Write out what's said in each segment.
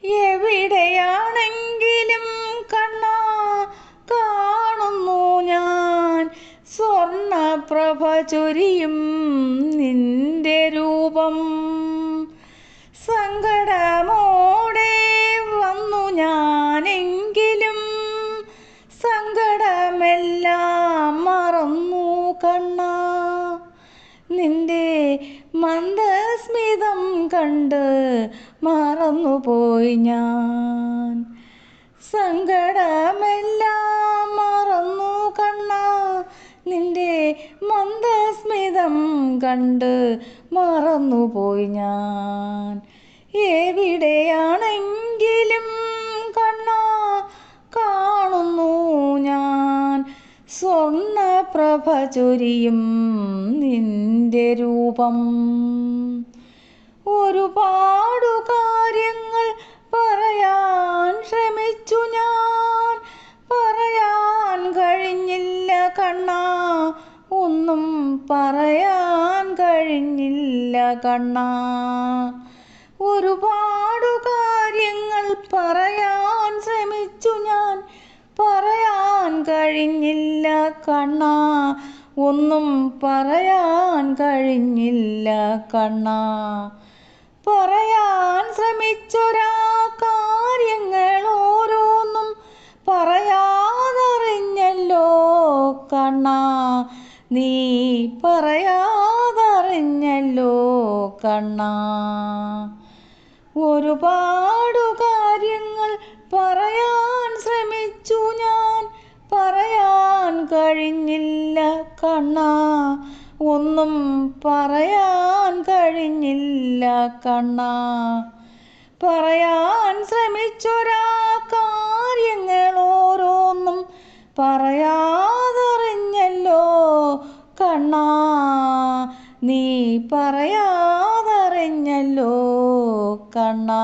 എവിടെയാണെങ്കിലും കണ്ണാ കാണുന്നു ഞാൻ സ്വർണപ്രഭ ചൊരിയും നിന്റെ രൂപം. സങ്കടമോടെ വന്നു ഞാനെങ്കിലും സങ്കടമെല്ലാം മറന്നു കണ്ണാ. നിന്റെ മന്ദസ്മിതം കണ്ട് മറന്നുപോയി ഞാൻ. സങ്കടമെല്ലാം മറന്നു കണ്ണാ. നിന്റെ മന്ദസ്മിതം കണ്ട് മറന്നുപോയി ഞാൻ. എവിടെയാണെങ്കിലും കണ്ണാ കാണുന്നു ഞാൻ സ്വർണപ്രഭ ചൊരിയും നിന്റെ രൂപം. ഒരുപാടു കാര്യങ്ങൾ പറയാൻ ശ്രമിച്ചു ഞാൻ, പറയാൻ കഴിഞ്ഞില്ല കണ്ണാ. ഒന്നും പറയാൻ കഴിഞ്ഞില്ല കണ്ണാ. ഒരുപാടു കാര്യങ്ങൾ പറയാൻ ശ്രമിച്ചു ഞാൻ, പറയാൻ കഴിഞ്ഞില്ല കണ്ണാ. ഒന്നും പറയാൻ കഴിഞ്ഞില്ല കണ്ണാ. പറയാൻ ശ്രമിച്ചൊരാ കാര്യങ്ങൾ ഓരോന്നും പറയാതറിഞ്ഞല്ലോ കണ്ണാ. നീ പറയാതറിഞ്ഞല്ലോ കണ്ണാ. ഒരുപാടു കാര്യങ്ങൾ പറയാൻ ശ്രമിച്ചു ഞാൻ, പറയാൻ കഴിഞ്ഞില്ല കണ്ണാ. ഒന്നും പറയാൻ കഴിഞ്ഞില്ല കണ്ണാ. പറയാൻ ശ്രമിച്ചൊരാ കാര്യങ്ങൾ ഓരോന്നും പറയാതറിഞ്ഞല്ലോ കണ്ണാ. നീ പറയാതറിഞ്ഞല്ലോ കണ്ണാ.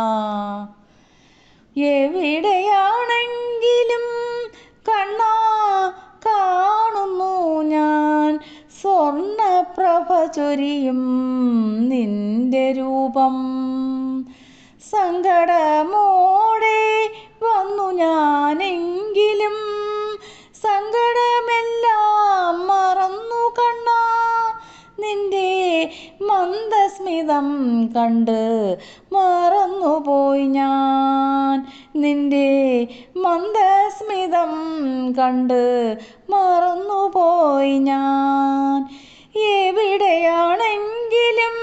എവിടെയാണെങ്കിലും കണ്ണാ കാണുന്നു ഞാൻ സ്വർണപ്രഭ ചൊരിയും നിന്റെ രൂപം. സങ്കടമോടെ വന്നു ഞാനെങ്കിലും സങ്കടമെല്ലാം മറന്നു കണ്ണാ. നിന്റെ മന്ദസ്മിതം കണ്ട് മറന്നുപോയി ഞാൻ. നിന്റെ മന്ദസ്മിതം കണ്ട് മറന്നുപോയി ഞാൻ. എവിടെയാണെങ്കിലും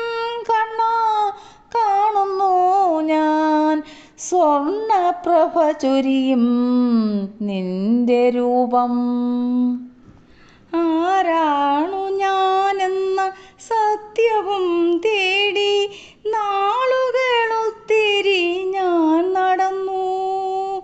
കണ്ണാ കാണുന്നു ഞാൻ സ്വർണപ്രഭ ചൊരിയും നിന്റെ രൂപം. ആരാണു ഞാനെന്ന സത്യവും തേടി നാളുകളൊത്തിരി ഞാൻ നടന്നു.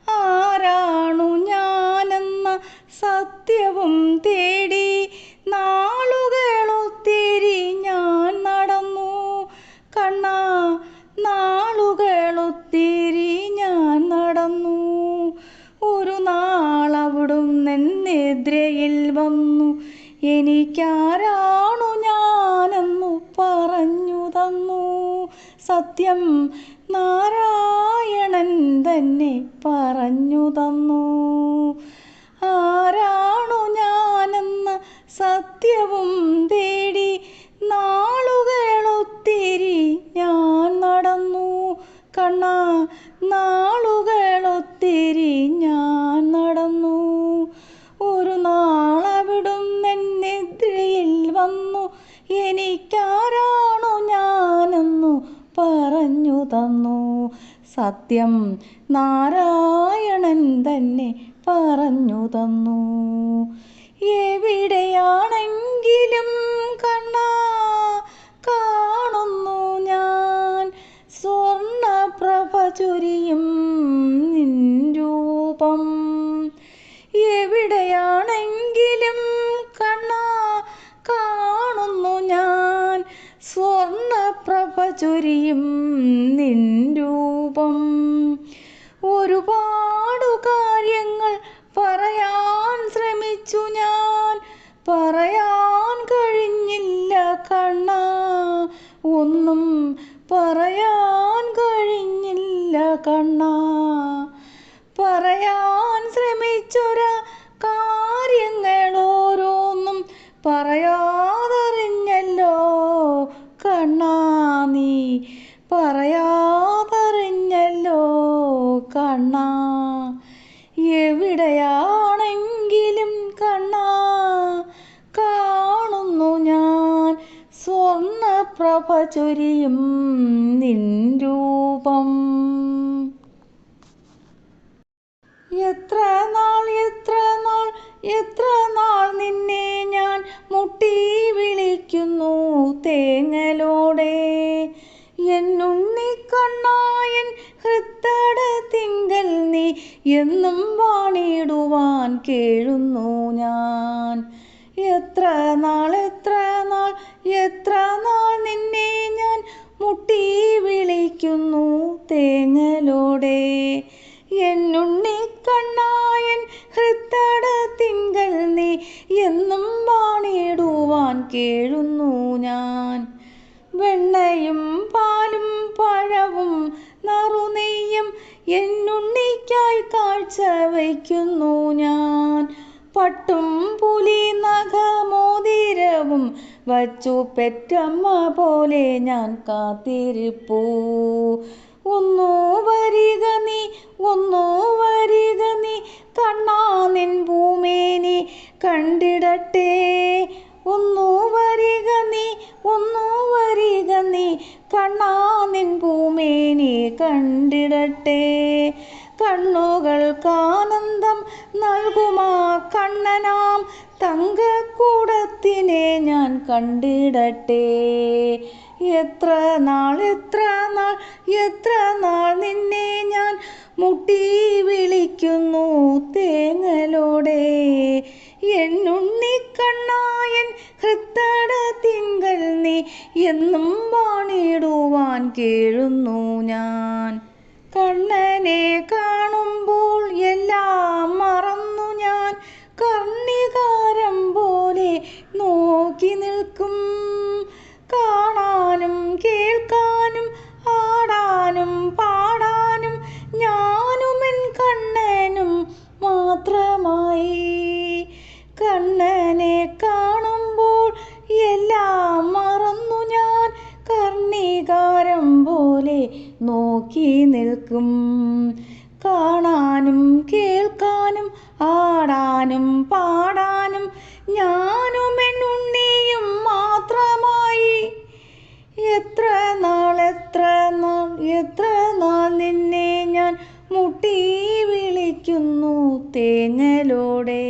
ആരാണു ഞാനെന്ന സത്യവും തേടി നാളുകളൊത്തിരി ഞാൻ നടന്നു കണ്ണാ. നാളുകളൊത്തിരി ഞാൻ നടന്നു. ഒരു നാളവിടുന്ന് നിദ്രയിൽ വന്നു എനിക്കാരാണു ഞാനെന്നു പറഞ്ഞു തന്നു. സത്യം നാരായണൻ തന്നെ പറഞ്ഞു തന്നു. ആരാണു ഞാനെന്ന സത്യവും തേടി നാളുകളൊത്തിരി ഞാൻ നടന്നു കണ്ണാ. നാളുകളൊത്തിരി ഞാൻ നടന്നു. ഒരു നാളവിടുന്ന് നിദ്രയിൽ വന്നു എനിക്കാരാണു ഞാനെന്നു പറഞ്ഞു തന്നു. സത്യം നാരായണൻ തന്നെ പറഞ്ഞു തന്നു. എവിടെയാണെങ്കിലും കണ്ണാ കാണുന്നു ഞാൻ സ്വർണപ്രഭ ചൊരിയും നിൻ രൂപം. എവിടെയാണെങ്കിലും കണ്ണാ കാണുന്നു ഞാൻ സ്വർണപ്രഭ ചൊരിയും നിൻ രൂപം. ഒരുപാടു കാര്യങ്ങൾ പറയാൻ ശ്രമിച്ചു ഞാൻ, പറയാൻ കഴിഞ്ഞില്ല കണ്ണാ. ഒന്നും പറയാൻ കഴിഞ്ഞില്ല കണ്ണാ. പറയാൻ ശ്രമിച്ചൊര കാര്യങ്ങളോരോന്നും പറയാതറിഞ്ഞല്ലോ കണ്ണാ നീ. പറയാതറിഞ്ഞല്ലോ കണ്ണാ. എവിടെയാണെങ്കിലും കണ്ണാ കാണുന്നു ഞാൻ സ്വർണ്ണപ്രഭ ചൊരിയും നിൻ രൂപം. എത്ര നാൾ എത്ര നാൾ നിന്നെ ഞാൻ മുട്ടി വിളിക്കുന്നു തേങ്ങലോടെ. എന്നുണ്ണിക്കണ്ണായൻ ഹൃത്തടത്തിങ്കൽ നീ എന്നും വാണിടുവാൻ കേഴുന്നു ഞാൻ. എത്ര നാൾ നിന്നെ ഞാൻ മുട്ടി വിളിക്കുന്നു തേങ്ങലോടെ. എന്നുണ്ണിക്കണ്ണായൻ ഹൃത്തടത്തിങ്കൽ നീ എന്നും വാണിടുവാൻ കേഴുന്നു ഞാൻ. വെണ്ണയും പാലും പഴവും നറുനെയ്യും എന്നുണ്ണിക്കായി കാഴ്ച വയ്ക്കുന്നു ഞാൻ. പട്ടും പുലി നഖമോതിരവും വച്ചു പെറ്റമ്മ പോലെ ഞാൻ കാത്തിരിപ്പൂ. ഒന്നു വരിക നീ കണ്ണാ നിൻ ഭൂമേനി കണ്ടിടട്ടെ. ഒന്നു വരിക നീ കണ്ണാ നിൻ ഭൂമേനി കണ്ടിടട്ടെ. കണ്ണുകൾക്കാനന്ദം നൽകുമാ കണ്ണനാം തങ്കക്കൂടത്തിനെ ഞാൻ കണ്ടിടട്ടെ. എത്ര നാൾ നിന്നെ ഞാൻ മുട്ടി വിളിക്കുന്നു തേങ്ങലോടെ. എന്നുണ്ണിക്കണ്ണായൻ ഹൃത്തടത്തിങ്കൽ നീ എന്നും വാണിടുവാൻ കേഴുന്നു ഞാൻ. കണ്ണനെ കാണുമ്പോൾ എല്ലാം മറന്നു ഞാൻ കർണികാരം പോലെ നോക്കി നിൽക്കും. കാണാനും കേൾക്കാനും ആടാനും പാടാനും ഞാനുമെൻ കണ്ണനും മാത്രമായി. കണ്ണനെ കാണുമ്പോൾ എല്ലാം മറന്നു ഞാൻ കർണികാരം പോലെ നോക്കി നിൽക്കും. കാണാനും കേൾക്കാനും ആടാനും പാടാനും ഞാനുമെൻ ഉണ്ണിയും മാത്രമായി. എത്ര നാൾ നിന്നെ ഞാൻ മുട്ടി വിളിക്കുന്നു തേങ്ങലോടെ.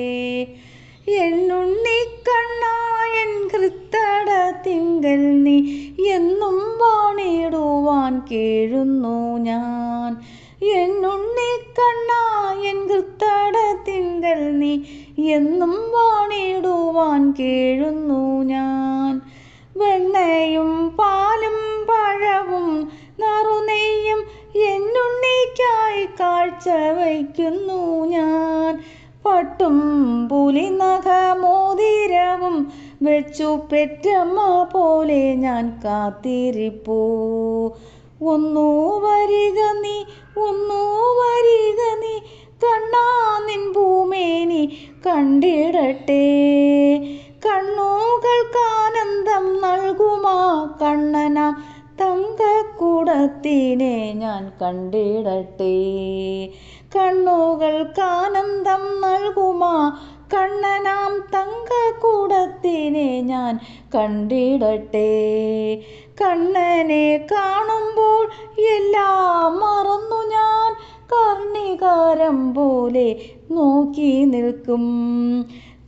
എന്നുണ്ണിക്കണ്ണായൻ ഹൃത്തടത്തിങ്കൽ നീ എന്നും വാണിടുവാൻ കേഴുന്നു ഞാൻ. എന്നുണ്ണിക്കണ്ണായൻ ഹൃത്തടത്തിങ്കൽ നീ എന്നും വാണിടുവാൻ കേഴുന്നു ഞാൻ. വെണ്ണയും പാലും പഴവും നറുനെയ്യും എന്നുണ്ണിക്കായി കാഴ്ച വയ്ക്കുന്നു ഞാൻ. പട്ടും പുലി നഖമോതിരവും വെച്ചു പെറ്റമ്മ പോലെ ഞാൻ കാത്തിരിപ്പൂ. ഒന്നു വരിക നീ കണ്ണാ നിൻ ഭൂമേനി കണ്ടിടട്ടെ. കണ്ണുകൾക്കാനന്ദം നൽകുമാ കണ്ണനാം തങ്കക്കൂടത്തിനെ ഞാൻ കണ്ടിടട്ടെ. കണ്ണുകൾക്കാനന്ദം നൽകുമാ കണ്ണനാം തങ്കക്കൂടത്തിനെ ഞാൻ കണ്ടിടട്ടെ. കണ്ണനെ കാണുമ്പോൾ എല്ലാം മറന്നു ഞാൻ കർണികാരം പോലെ നോക്കി നിൽക്കും.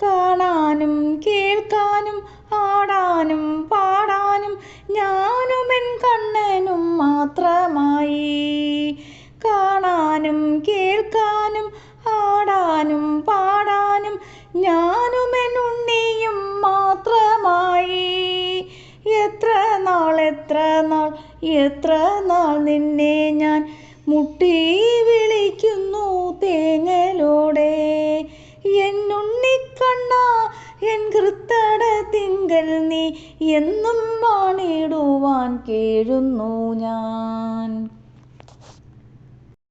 കാണാനും കേൾക്കാനും ആടാനും പാടാനും ഞാനുമെൻ കണ്ണനും മാത്രമായി. കാണാനും കേൾക്കാനും ആടാനും പാടാനും ഞാനുമെൻ ഉണ്ണിയും മാത്രമായി. എത്ര നാൾ നിന്നെ ഞാൻ മുട്ടി വിളിക്കുന്നു തേങ്ങലോടെ. എന്നുണ്ണിക്കണ്ണാ എൻ ഹൃത്തടത്തിങ്കൽ നീ എന്നും വാണിടുവാൻ കേഴുന്നു ഞാൻ.